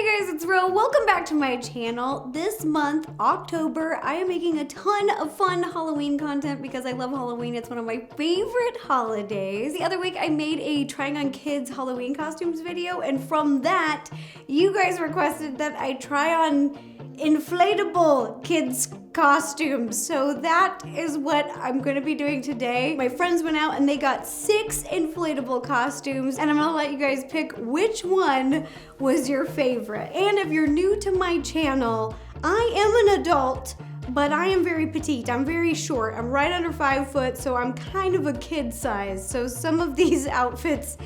Hey guys, it's Ro. Welcome back to my channel. This month, October, I am making a ton of fun Halloween content because I love Halloween. It's one of my favorite holidays. The other week, I made a trying on kids Halloween costumes video, and from that, you guys requested that I try on inflatable kids costumes. So that is what I'm gonna be doing today. My friends went out and they got 6 inflatable costumes, and I'm gonna let you guys pick which one was your favorite. And if you're new to my channel, I am an adult, but I am very petite. I'm very short. I'm right under 5 foot, so I'm kind of a kid size. So some of these outfits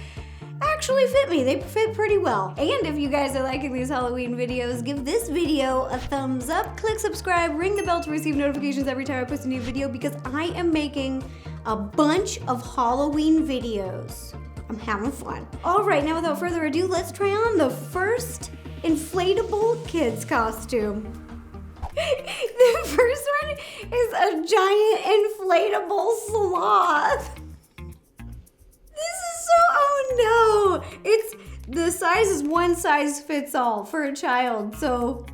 actually fit me. They fit pretty well. And if you guys are liking these Halloween videos, give this video a thumbs up, click subscribe, ring the bell to receive notifications every time I post a new video because I am making a bunch of Halloween videos. I'm having fun. All right, now without further ado, let's try on the first inflatable kids costume. The first one is a giant inflatable sloth. Oh no! The size is one size fits all for a child, so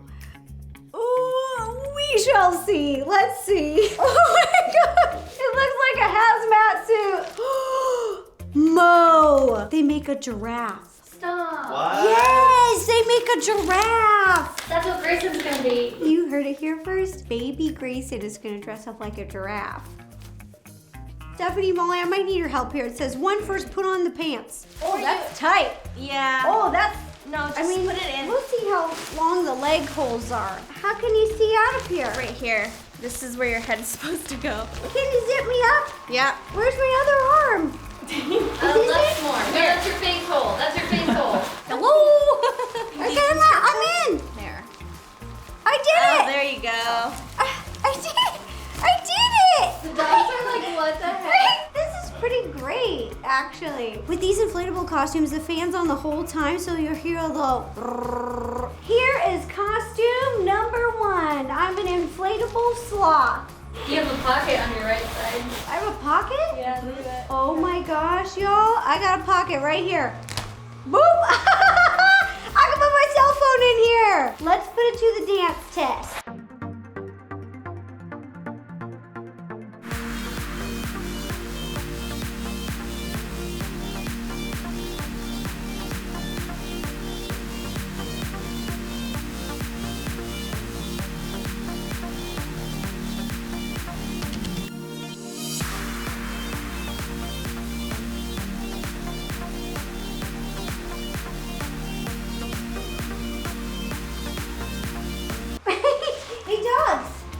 we shall see. Let's see. Oh my god! It looks like a hazmat suit. Mo! They make a giraffe. Stop. What? Yes, they make a giraffe. That's what Grayson's gonna be. You heard it here first. Baby Grayson is gonna dress up like a giraffe. Stephanie, Molly, I might need your help here. It says, one first put on the pants. Oh, that's tight. Yeah. Oh, that's, No, just put it in. We'll see how long the leg holes are. How can you see out of here? Right here. This is where your head is supposed to go. Can you zip me up? Yeah. Where's my other arm? Left more. No, that's your face hole. That's your face hole. Hello? Okay, I'm in. There. I did Oh, it. there you go. I did it. I did it. The dogs are like, what the heck? This is pretty great, actually. With these inflatable costumes, the fan's on the whole time, so you'll hear a little brrrr. Here is costume number 1. I'm an inflatable sloth. You have a pocket on your right side. I have a pocket? Yeah, look at that. Oh my gosh, y'all. I got a pocket right here. Boop! I can put my cell phone in here. Let's put it to the dance test.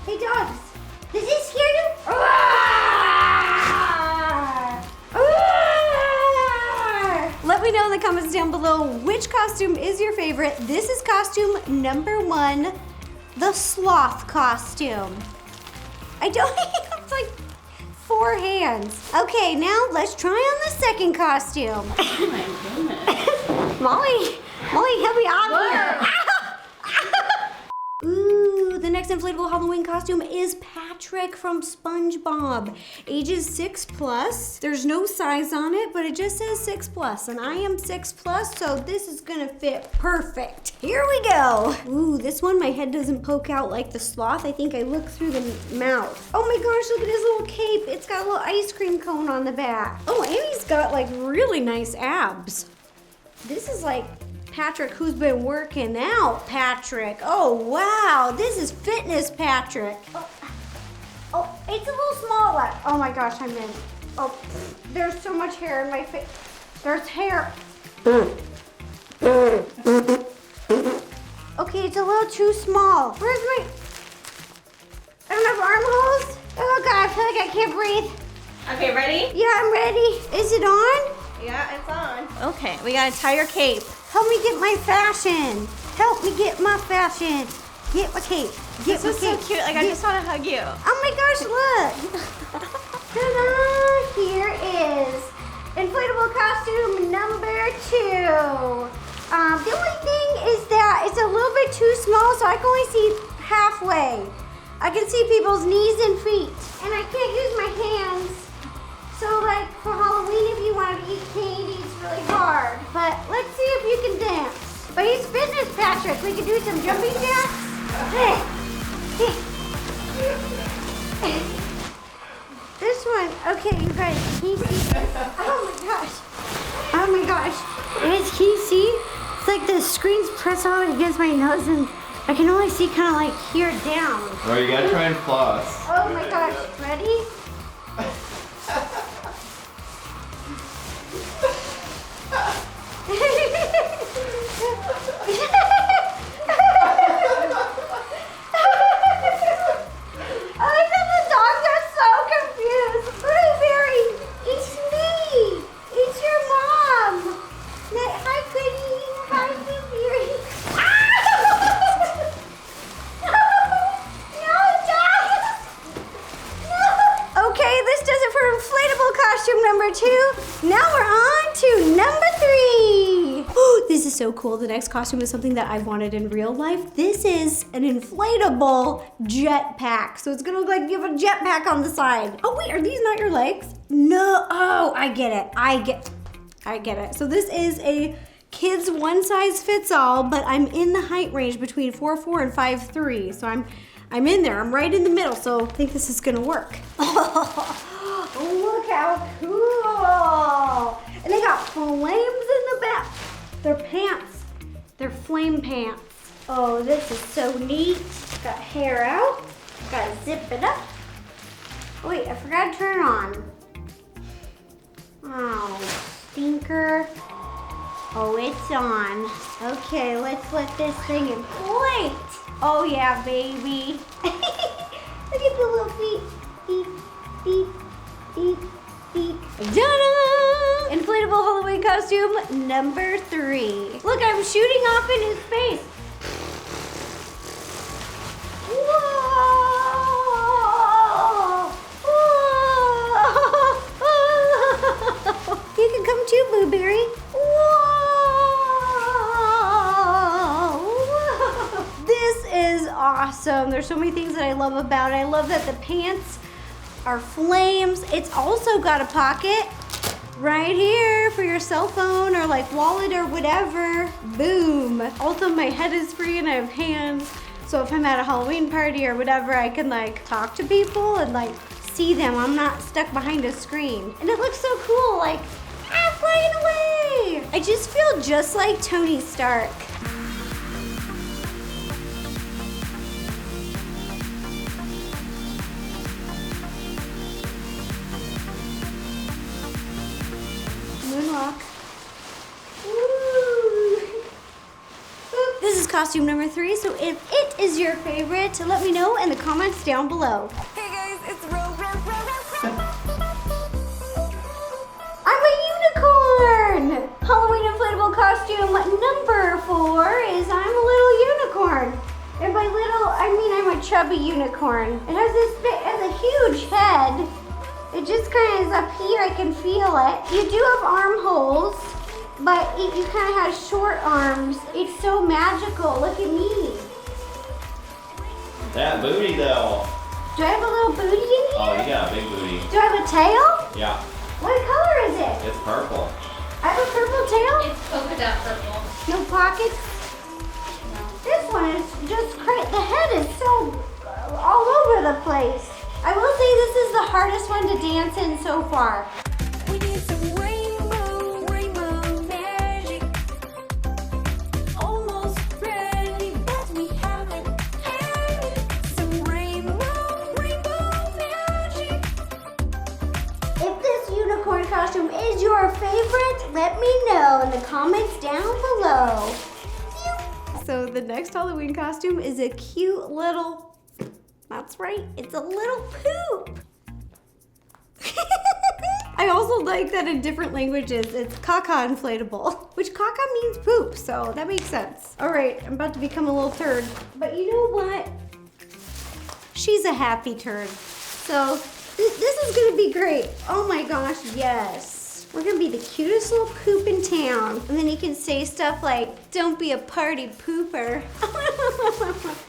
Hey dogs, does this scare you? Let me know in the comments down below which costume is your favorite. This is costume number 1, the sloth costume. I don't have like 4 hands. Okay, now let's try on the second costume. Oh my goodness. Molly, help me out here. Ooh, the next inflatable Halloween costume is Patrick from SpongeBob. Ages 6+. There's no size on it, but it just says 6+, and I am 6+, so this is gonna fit perfect. Here we go. Ooh, this one, my head doesn't poke out like the sloth. I think I look through the mouth. Oh my gosh, look at his little cape. It's got a little ice cream cone on the back. Oh, and he's got like really nice abs. This is like Patrick who's been working out, Patrick. Oh, wow, this is fitness, Patrick. Oh, it's a little small one. Oh my gosh, I'm in. Oh, there's so much hair in my face. There's hair. Okay, it's a little too small. Where's my, I don't have armholes? Oh God, I feel like I can't breathe. Okay, ready? Yeah, I'm ready. Is it on? Yeah, it's on. Okay, we gotta tie your cape. Help me get my fashion. Help me get my fashion. Get my cape. Get This my is so cape. cute. Like, I just want to hug you. Oh my gosh, look. Ta-da! Here is inflatable costume number 2. The only thing is that it's a little bit too small, so I can only see halfway. I can see people's knees and feet, and I can't use my hands. So like for Halloween, if you wanted to eat candy, it's really hard. But let's see if you can dance. But he's fitness Patrick. We can do some jumping jacks. This one. Okay, you guys. Can you see? Oh my gosh. Oh my gosh. Guys, can you see? It's like the screen's pressed all against my nose and I can only see kind of like here down. Oh, you gotta try and floss. Oh my gosh. Ready? Now we're on to number 3. Oh, this is so cool. The next costume is something that I wanted in real life. This is an inflatable jetpack. So it's gonna look like you have a jetpack on the side. Oh wait, are these not your legs? No, oh, I get it. I get it. So this is a kids one size fits all, but I'm in the height range between 4'4" and 5'3". So I'm in there, I'm right in the middle. So I think this is gonna work. Look how cool! And they got flames in the back. They're pants. They're flame pants. Oh, this is so neat. Got hair out. Gotta zip it up. Oh, wait, I forgot to turn it on. Oh, stinker. Oh, it's on. Okay, let's let this thing inflate. Oh yeah, baby. Look at the little feet. Beep, beep. Beep, beep. Ta-da! Inflatable Halloween costume number 3. Look, I'm shooting off into space. Whoa! Whoa! You can come too, Blueberry. Whoa! This is awesome. There's so many things that I love about it. I love that the pants are flames. It's also got a pocket right here for your cell phone or like wallet or whatever. Boom. Also, my head is free and I have hands. So if I'm at a Halloween party or whatever, I can like talk to people and like see them. I'm not stuck behind a screen. And it looks so cool, like, flying away. I just feel just like Tony Stark. Moonwalk. Woo. This is costume number 3, so if it is your favorite, let me know in the comments down below. Hey guys, it's Ro. I'm a unicorn! Halloween inflatable costume number 4 is I'm a little unicorn. And by little, I mean I'm a chubby unicorn. It has a huge head. It just kind of is up here, I can feel it. You do have armholes, but you kind of have short arms. It's so magical, look at me. That booty though. Do I have a little booty in here? Oh, you got a big booty. Do I have a tail? Yeah. What color is it? It's purple. I have a purple tail? It's polka dot purple. No pockets? No. This one is just crazy. The head is so all over the place. I will say this is the hardest one to dance in so far. We need some rainbow magic. Almost ready, but we haven't had it. Some rainbow magic. If this unicorn costume is your favorite, let me know in the comments down below. So the next Halloween costume is a cute little, that's right, it's a little poop. I also like that in different languages, it's caca inflatable, which caca means poop, so that makes sense. All right, I'm about to become a little turd, but you know what? She's a happy turd. So this is gonna be great. Oh my gosh, yes. We're gonna be the cutest little poop in town. And then you can say stuff like, don't be a party pooper.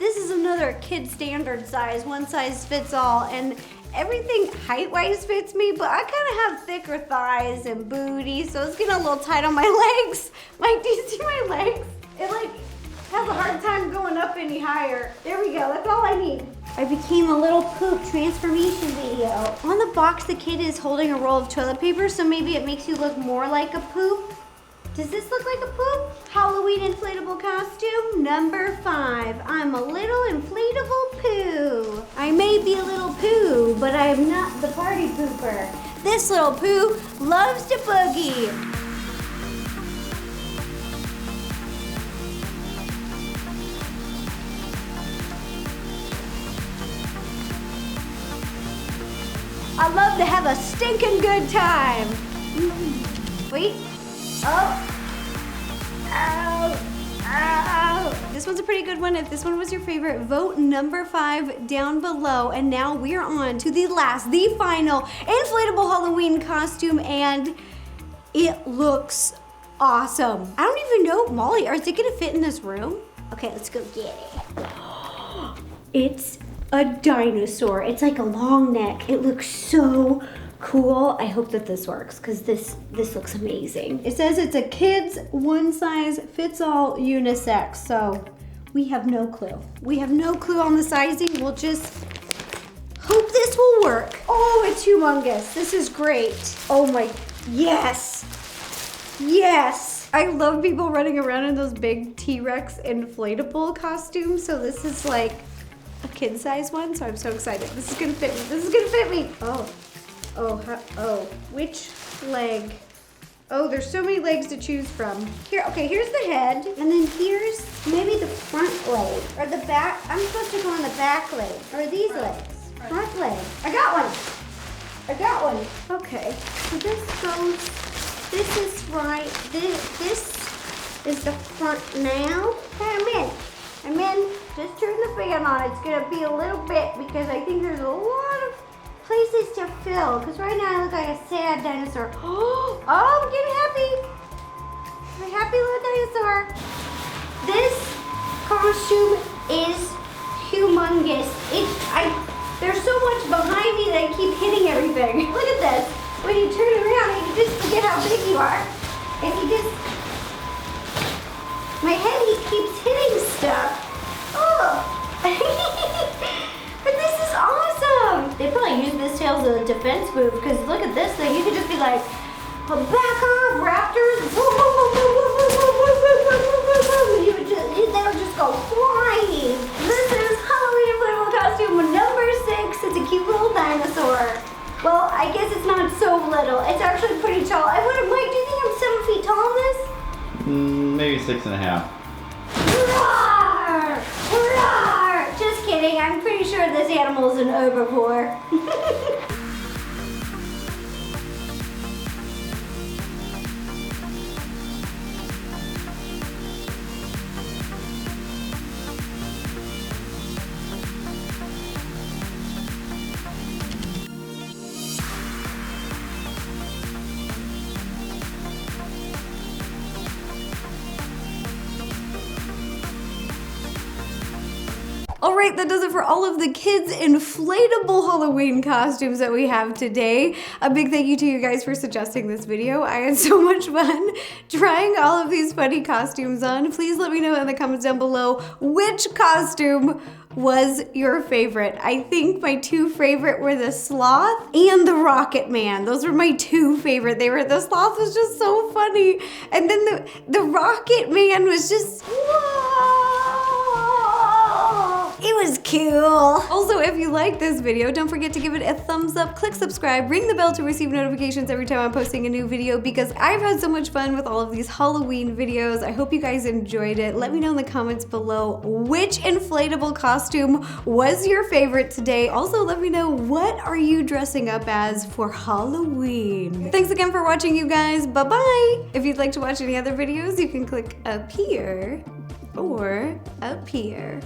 This is another kid standard size, one size fits all. And everything height-wise fits me, but I kind of have thicker thighs and booty, so it's getting a little tight on my legs. Mike, do you see my legs? It like has a hard time going up any higher. There we go, that's all I need. I became a little poop transformation video. On the box, the kid is holding a roll of toilet paper, so maybe it makes you look more like a poop. Does this look like a poop? Halloween inflatable costume number 5. I'm a little inflatable poo. I may be a little poo, but I am not the party pooper. This little poo loves to boogie. I love to have a stinking good time. Wait. Oh. Ow. Ow. This one's a pretty good one. If this one was your favorite, vote number 5 down below. And now we're on to the final inflatable Halloween costume, and it looks awesome. I don't even know, Molly, is it gonna fit in this room? Okay, let's go get it. It's a dinosaur. It's like a long neck. It looks so cool. I hope that this works because this looks amazing. It says it's a kids one size fits all unisex, so we have no clue. We have no clue on the sizing. We'll just hope this will work. Oh, it's humongous. This is great. Oh my, yes. Yes. I love people running around in those big T-Rex inflatable costumes, so this is like a kid size one, so I'm so excited. This is gonna fit me. This is gonna fit me. Oh, which leg? Oh, there's so many legs to choose from. Here, okay, here's the head, and then here's maybe the front leg, or the back. I'm supposed to go on the back leg, or these legs. Front leg. I got one. Okay, so this is right, this is the front now. Okay, I'm in. Just turn the fan on. It's gonna be a little bit because I think there's a lot of places to fill. Because right now I look like a sad dinosaur. Oh, I'm getting happy. I'm a happy little dinosaur. This costume is humongous. There's so much behind me that I keep hitting everything. Look at this. When you turn around, you can just forget how big you are. And you just, my head, he keeps hitting stuff. Oh, but this is awesome. They probably use this tail as a defense move because look at this thing. You could just be like, back off, raptors. They would just go flying. This is Halloween inflatable costume number 6. It's a cute little dinosaur. Well, I guess it's not so little. It's actually pretty tall. Mike, do you think I'm 7 feet tall in this? Maybe 6.5. Roar! Roar! Just kidding. I'm pretty sure this animal is an herbivore. All right, that does it for all of the kids' inflatable Halloween costumes that we have today. A big thank you to you guys for suggesting this video. I had so much fun trying all of these funny costumes on. Please let me know in the comments down below which costume was your favorite. I think my 2 favorite were the Sloth and the Rocket Man. Those were my 2 favorite. The Sloth was just so funny. And then the Rocket Man was just, whoa. It was cool. Also, if you like this video, don't forget to give it a thumbs up, click subscribe, ring the bell to receive notifications every time I'm posting a new video because I've had so much fun with all of these Halloween videos. I hope you guys enjoyed it. Let me know in the comments below which inflatable costume was your favorite today. Also, let me know what are you dressing up as for Halloween. Thanks again for watching, you guys. Bye-bye. If you'd like to watch any other videos, you can click up here or up here.